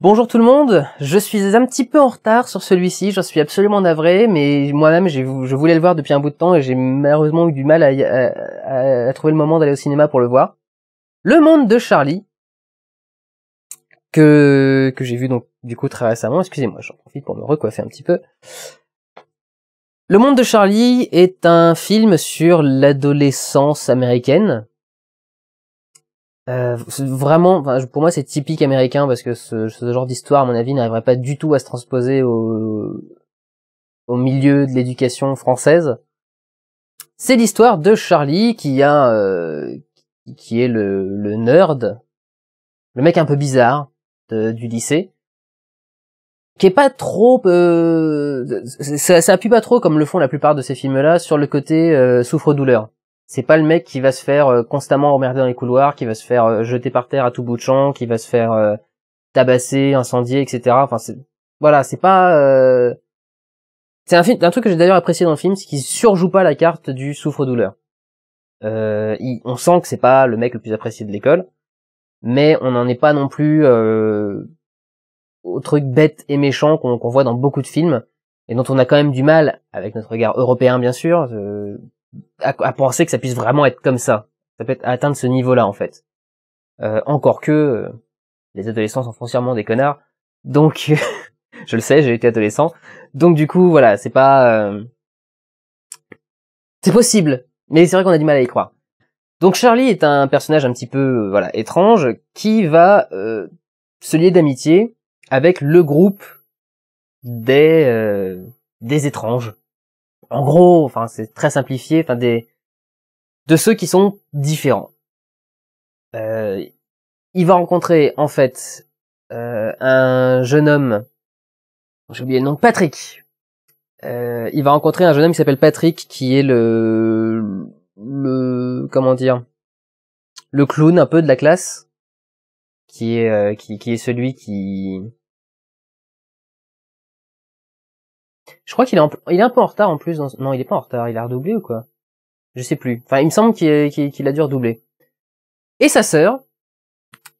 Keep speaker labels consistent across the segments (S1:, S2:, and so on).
S1: Bonjour tout le monde, je suis un petit peu en retard sur celui-ci, j'en suis absolument navré, mais moi-même je voulais le voir depuis un bout de temps et j'ai malheureusement eu du mal à trouver le moment d'aller au cinéma pour le voir. Le Monde de Charlie, que j'ai vu donc du coup très récemment, excusez-moi, j'en profite pour me recoiffer un petit peu. Le Monde de Charlie est un film sur l'adolescence américaine. Vraiment, enfin, pour moi c'est typique américain parce que ce genre d'histoire à mon avis n'arriverait pas du tout à se transposer au milieu de l'éducation française. C'est l'histoire de Charlie qui est le nerd, le mec un peu bizarre du lycée, qui est pas trop ça appuie pas trop comme le font la plupart de ces films-là sur le côté souffre-douleur. C'est pas le mec qui va se faire constamment emmerder dans les couloirs, qui va se faire jeter par terre à tout bout de champ, qui va se faire tabasser, incendier, etc. Enfin, c'est pas. C'est un truc que j'ai d'ailleurs apprécié dans le film, c'est qu'il surjoue pas la carte du souffre-douleur. On sent que c'est pas le mec le plus apprécié de l'école, mais on n'en est pas non plus au truc bête et méchant qu'on voit dans beaucoup de films et dont on a quand même du mal, avec notre regard européen bien sûr, à penser que ça puisse vraiment être comme ça. Ça peut atteindre ce niveau-là en fait. Encore que les adolescents sont foncièrement des connards, donc je le sais, j'ai été adolescent, donc du coup voilà, c'est pas c'est possible, mais c'est vrai qu'on a du mal à y croire. Donc Charlie est un personnage un petit peu voilà étrange qui va se lier d'amitié avec le groupe des étranges. En gros, enfin c'est très simplifié, enfin de ceux qui sont différents. Il va rencontrer en fait un jeune homme, j'ai oublié le nom, Patrick. Il va rencontrer un jeune homme qui s'appelle Patrick, qui est le comment dire, le clown un peu de la classe, qui est celui qui, je crois qu'il est un peu en retard en plus. Non, il est pas en retard, il a redoublé ou quoi? Je sais plus. Enfin, il me semble qu'il a dû redoubler. Et sa sœur,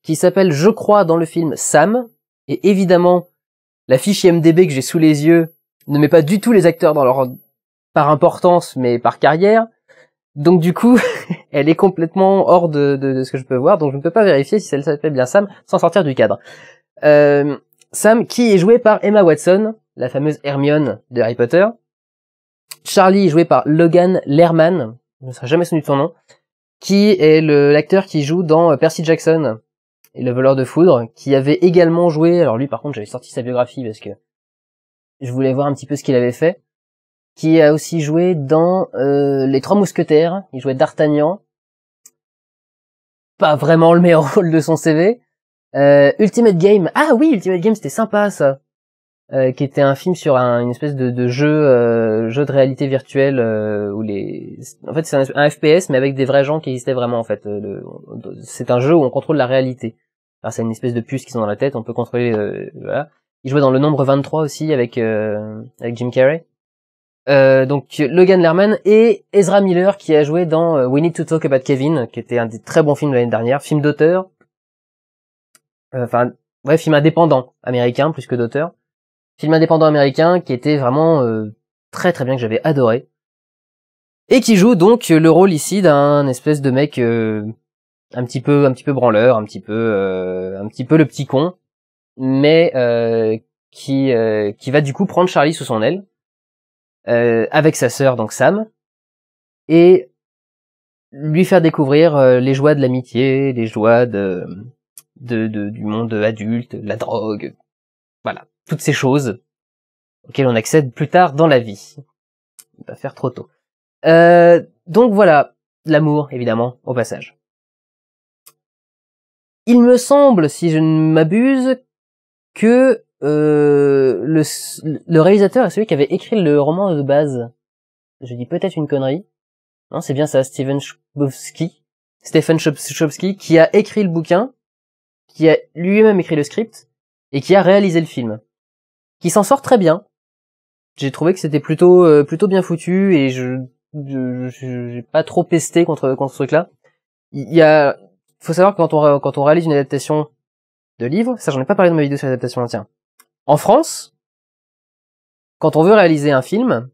S1: qui s'appelle, je crois, dans le film Sam, et évidemment, la fiche IMDb que j'ai sous les yeux ne met pas du tout les acteurs par importance, mais par carrière. Donc du coup, elle est complètement hors de ce que je peux voir, donc je ne peux pas vérifier si elle s'appelle bien Sam sans sortir du cadre. Sam, qui est joué par Emma Watson, la fameuse Hermione de Harry Potter. Charlie est joué par Logan Lerman, je ne serai jamais souvenu de son nom, qui est l'acteur qui joue dans Percy Jackson et le voleur de foudre, qui avait également joué, alors lui par contre j'avais sorti sa biographie parce que je voulais voir un petit peu ce qu'il avait fait, qui a aussi joué dans Les Trois Mousquetaires, il jouait D'Artagnan, pas vraiment le meilleur rôle de son CV. Ultimate Game, ah oui, Ultimate Game c'était sympa ça, qui était un film sur une espèce de jeu de réalité virtuelle où en fait c'est un FPS mais avec des vrais gens qui existaient vraiment en fait. C'est un jeu où on contrôle la réalité. Alors c'est une espèce de puce qu'ils ont dans la tête, on peut contrôler voilà. Il jouait dans Le Nombre 23 aussi avec Jim Carrey. Donc Logan Lerman et Ezra Miller qui a joué dans We Need to Talk About Kevin, qui était un des très bons films de l'année dernière, film d'auteur. Enfin ouais, film indépendant américain plus que d'auteur. Film indépendant américain qui était vraiment très très bien, que j'avais adoré. Et qui joue donc le rôle ici d'un espèce de mec un petit peu branleur, un petit peu le petit con, mais qui va du coup prendre Charlie sous son aile avec sa sœur donc Sam et lui faire découvrir les joies de l'amitié, les joies du monde adulte, la drogue, voilà, toutes ces choses auxquelles on accède plus tard dans la vie. On va faire trop tôt. Donc voilà, l'amour évidemment au passage. Il me semble, si je ne m'abuse, que le réalisateur est celui qui avait écrit le roman de base. Je dis peut-être une connerie. Non, c'est bien ça, Stephen Chbosky, qui a écrit le bouquin, qui a lui-même écrit le script, et qui a réalisé le film. Qui s'en sort très bien. J'ai trouvé que c'était plutôt bien foutu, et j'ai pas trop pesté contre ce truc-là. Faut savoir que quand on réalise une adaptation de livres. Ça, j'en ai pas parlé dans ma vidéo sur l'adaptation, tiens. En France, quand on veut réaliser un film,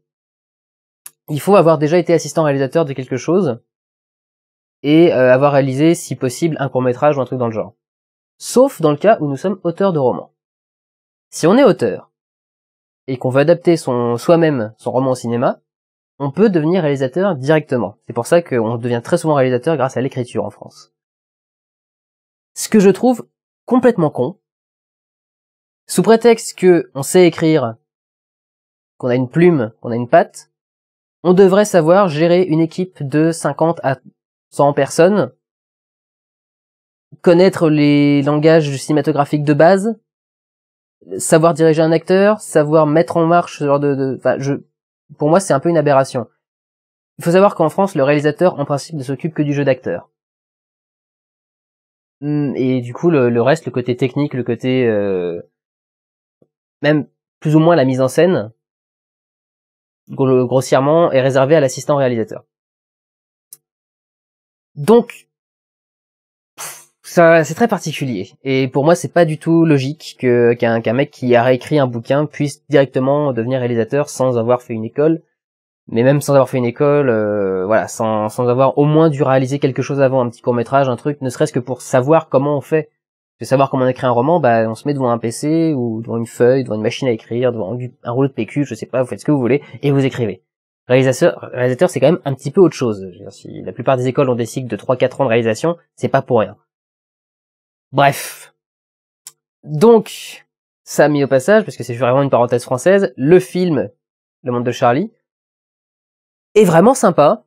S1: il faut avoir déjà été assistant réalisateur de quelque chose et avoir réalisé, si possible, un court-métrage ou un truc dans le genre. Sauf dans le cas où nous sommes auteurs de romans. Si on est auteur et qu'on veut adapter soi-même son roman au cinéma, on peut devenir réalisateur directement. C'est pour ça qu'on devient très souvent réalisateur grâce à l'écriture en France. Ce que je trouve complètement con, sous prétexte que on sait écrire, qu'on a une plume, qu'on a une patte, on devrait savoir gérer une équipe de 50 à 100 personnes, connaître les langages cinématographiques de base, savoir diriger un acteur, savoir mettre en marche ce genre pour moi, c'est un peu une aberration. Il faut savoir qu'en France, le réalisateur, en principe, ne s'occupe que du jeu d'acteur. Et du coup, le reste, le côté technique, le côté même plus ou moins la mise en scène, grossièrement, est réservé à l'assistant réalisateur. Donc, ça, c'est très particulier. Et pour moi, c'est pas du tout logique qu'un mec qui a réécrit un bouquin puisse directement devenir réalisateur sans avoir fait une école. Mais même sans avoir fait une école, voilà, sans avoir au moins dû réaliser quelque chose avant, un petit court-métrage, un truc, ne serait-ce que pour savoir comment on fait. De savoir comment on écrit un roman, on se met devant un PC, ou devant une feuille, devant une machine à écrire, devant un rouleau de PQ, je sais pas, vous faites ce que vous voulez, et vous écrivez. Réalisateur, c'est quand même un petit peu autre chose. Je veux dire, si la plupart des écoles ont des cycles de 3-4 ans de réalisation, c'est pas pour rien. Bref. Donc, ça a mis au passage, parce que c'est vraiment une parenthèse française, le film Le Monde de Charlie est vraiment sympa.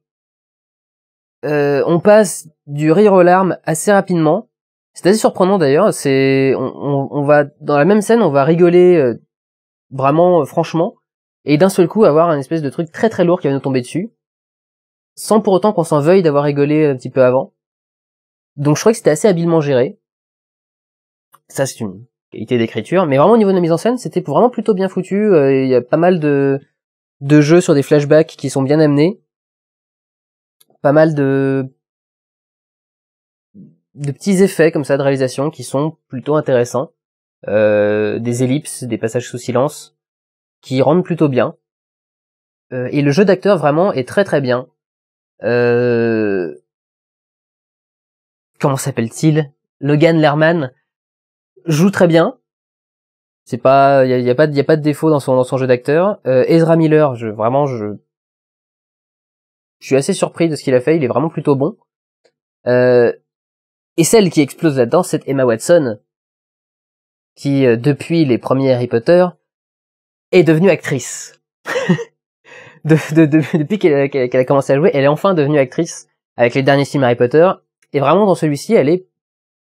S1: On passe du rire aux larmes assez rapidement. C'est assez surprenant d'ailleurs. On va dans la même scène, on va rigoler vraiment franchement, et d'un seul coup avoir un espèce de truc très très lourd qui va nous tomber dessus, sans pour autant qu'on s'en veuille d'avoir rigolé un petit peu avant. Donc je trouvais que c'était assez habilement géré. Ça, c'est une qualité d'écriture, mais vraiment au niveau de la mise en scène, c'était vraiment plutôt bien foutu. Il y a pas mal de jeux sur des flashbacks qui sont bien amenés, pas mal de petits effets comme ça de réalisation qui sont plutôt intéressants, des ellipses, des passages sous silence qui rendent plutôt bien, et le jeu d'acteur vraiment est très très bien. Comment s'appelle-t-il? Logan Lerman joue très bien. C'est pas, y a pas de défaut dans son jeu d'acteur. Ezra Miller, je suis assez surpris de ce qu'il a fait. Il est vraiment plutôt bon. Et celle qui explose là-dedans, c'est Emma Watson, qui depuis les premiers Harry Potter est devenue actrice. Depuis qu'elle a commencé à jouer, elle est enfin devenue actrice avec les derniers films Harry Potter. Et vraiment dans celui-ci, elle est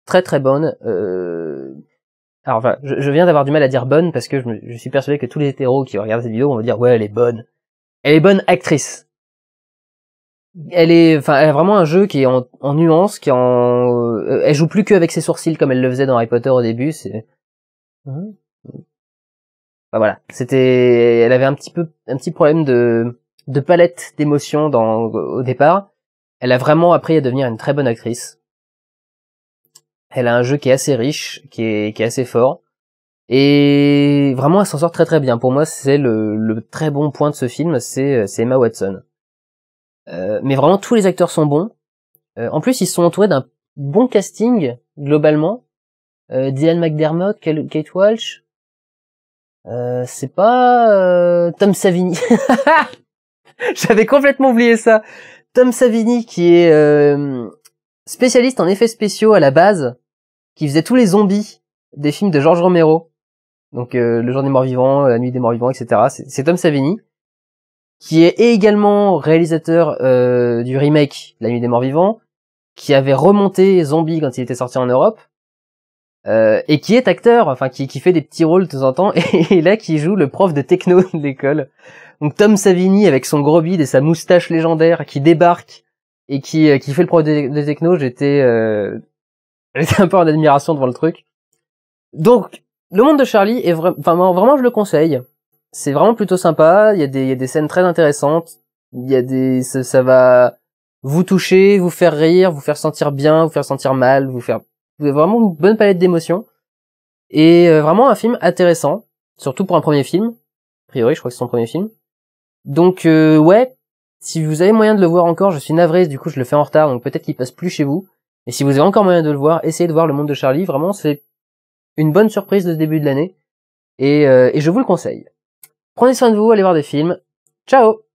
S1: très très bonne. Alors enfin, je viens d'avoir du mal à dire bonne parce que je suis persuadé que tous les hétéros qui regardent cette vidéo vont me dire ouais, elle est bonne. Elle est bonne actrice. Elle a vraiment un jeu qui est en nuance, elle joue plus qu'avec ses sourcils comme elle le faisait dans Harry Potter au début. Enfin, voilà, elle avait un petit problème de palette d'émotions au départ. Elle a vraiment appris à devenir une très bonne actrice. Elle a un jeu qui est assez riche, qui est assez fort. Et vraiment, elle s'en sort très très bien. Pour moi, c'est le très bon point de ce film, c'est Emma Watson. Mais vraiment, tous les acteurs sont bons. En plus, ils sont entourés d'un bon casting, globalement. Dylan McDermott, Kate Walsh. C'est pas Tom Savini. J'avais complètement oublié ça. Tom Savini, qui est spécialiste en effets spéciaux à la base, qui faisait tous les zombies des films de George Romero. Donc Le Jour des Morts Vivants, La Nuit des Morts Vivants, etc. C'est Tom Savini, qui est également réalisateur du remake La Nuit des Morts Vivants, qui avait remonté Zombie quand il était sorti en Europe, et qui est acteur, enfin qui fait des petits rôles de temps en temps, et là qui joue le prof de techno de l'école. Donc Tom Savini avec son gros bide et sa moustache légendaire qui débarque et qui fait le prof de techno, j'étais un peu en admiration devant le truc. Donc Le Monde de Charlie est vraiment je le conseille. C'est vraiment plutôt sympa, il y a des scènes très intéressantes, ça va vous toucher, vous faire rire, vous faire sentir bien, vous faire sentir mal, vous avez vraiment une bonne palette d'émotions. Et vraiment un film intéressant, surtout pour un premier film. A priori, je crois que c'est son premier film. Donc ouais, si vous avez moyen de le voir encore, je suis navré, du coup je le fais en retard, donc peut-être qu'il passe plus chez vous. Et si vous avez encore moyen de le voir, essayez de voir Le Monde de Charlie. Vraiment, c'est une bonne surprise de ce début de l'année. Et je vous le conseille. Prenez soin de vous, allez voir des films. Ciao!